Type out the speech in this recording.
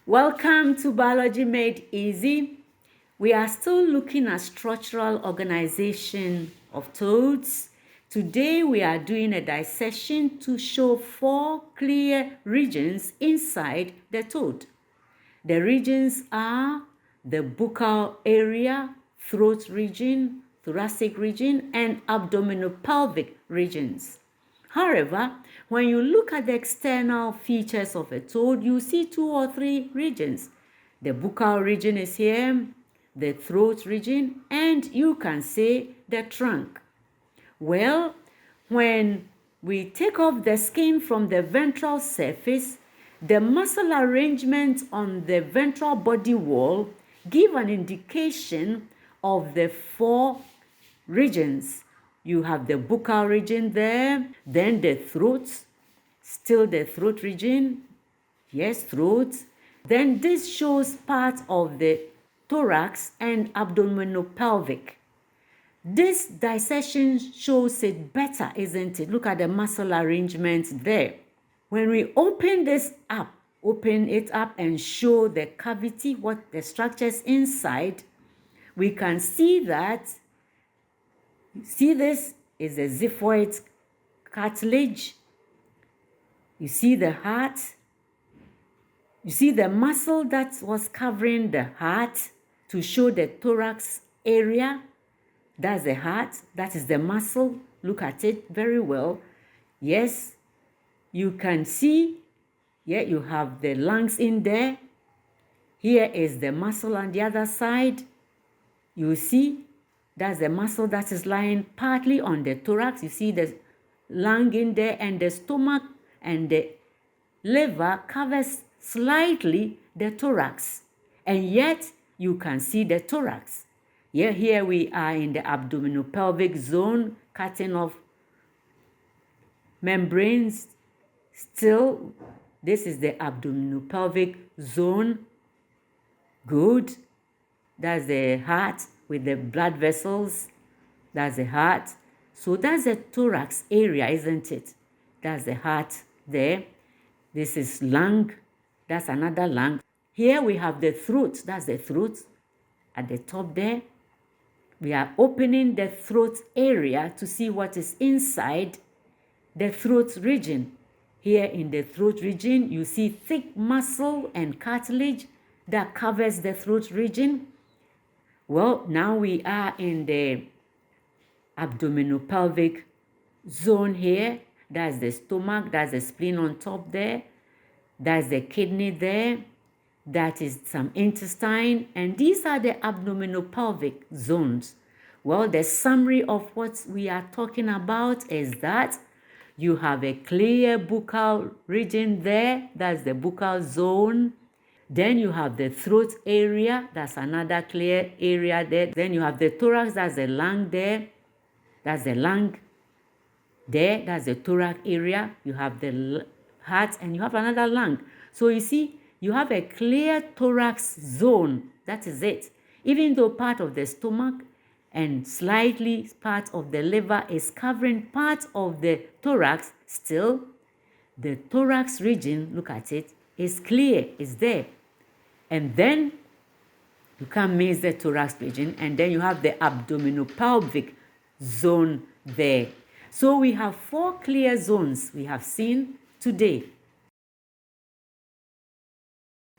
Welcome to Biology Made Easy. We are still looking at structural organization of toads. Today we are doing a dissection to show 4 clear regions inside the toad. The regions are the buccal area, throat region, thoracic region, and abdominopelvic regions. However, when you look at the external features of a toad, you see 2 or 3 regions. The buccal region is here, the throat region, and you can say the trunk. Well, when we take off the skin from the ventral surface, the muscle arrangement on the ventral body wall give an indication of the 4 regions. You have the buccal region there, then the throat, still the throat region, yes, throat. Then this shows part of the thorax and abdominopelvic. This dissection shows it better, isn't it? Look at the muscle arrangement there. When we open this up, open it up and show the cavity, what the structures inside, we can see that, see this is a xiphoid cartilage. You see the heart. You see the muscle that was covering the heart to show the thorax area. That's the heart. That is the muscle. Look at it very well. Yes, you can see, yeah, you have the lungs in there. Here is the muscle on the other side. You see, that's the muscle that is lying partly on the thorax. You see the lung in there, and the stomach and the liver covers slightly the thorax. And yet, you can see the thorax. Yeah, here we are in the abdominopelvic zone, cutting off membranes. Still, this is the abdominopelvic zone. Good. That's the heart with the blood vessels. That's the heart. So that's the thorax area, isn't it? That's the heart there. This is lung. That's another lung. Here we have the throat. That's the throat at the top there. We are opening the throat area to see what is inside the throat region. Here in the throat region, you see thick muscle and cartilage that covers the throat region. Well, now we are in the abdominopelvic zone here. That's the stomach, that's the spleen on top there. That's the kidney there. That is some intestine. And these are the abdominopelvic zones. Well, the summary of what we are talking about is that you have a clear buccal region there. That's the buccal zone. Then you have the throat area. That's another clear area there. Then you have the thorax. That's the lung there. That's the lung there. That's the thorax area. You have the heart and you have another lung. So you see, you have a clear thorax zone. That is it. Even though part of the stomach and slightly part of the liver is covering part of the thorax, still the thorax region, look at it, is clear, is there. And then you can't miss the thorax region, and then you have the abdominopelvic zone there. So we have 4 clear zones we have seen today.